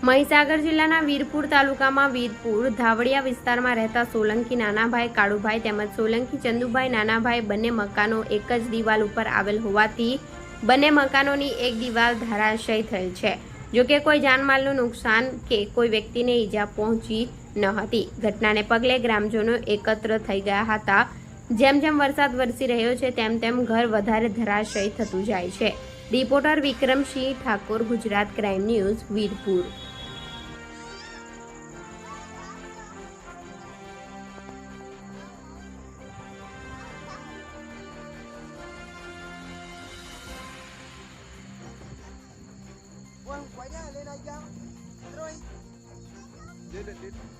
મહીસાગર જિલ્લાના વીરપુર તાલુકામાં વીરપુર ધાવડિયા વિસ્તારમાં રહેતા સોલંકી નાનાભાઈ કાળુભાઈ તેમજ સોલંકી ચંદુભાઈ નાનાભાઈ બંને મકાનો એક જ દિવાલ ઉપર આવેલ હોવાથી બંને મકાનોની એક દિવાલ ધરાશયી થયેલ છે। જોકે કોઈ જાનમાલનું નુકસાન કે કોઈ વ્યક્તિને ઈજા પહોંચી ન હતી। ઘટનાને પગલે ગ્રામજનો એકત્ર થઈ ગયા હતા। જેમ જેમ વરસાદ વરસી રહ્યો છે તેમ તેમ ઘર વધારે ધરાશયી થતું જાય છે। Reporter Vikramsinh Thakor, Gujarat crime news, Virpur. Quay nhá, lên anh nhá. Rồi. Lên.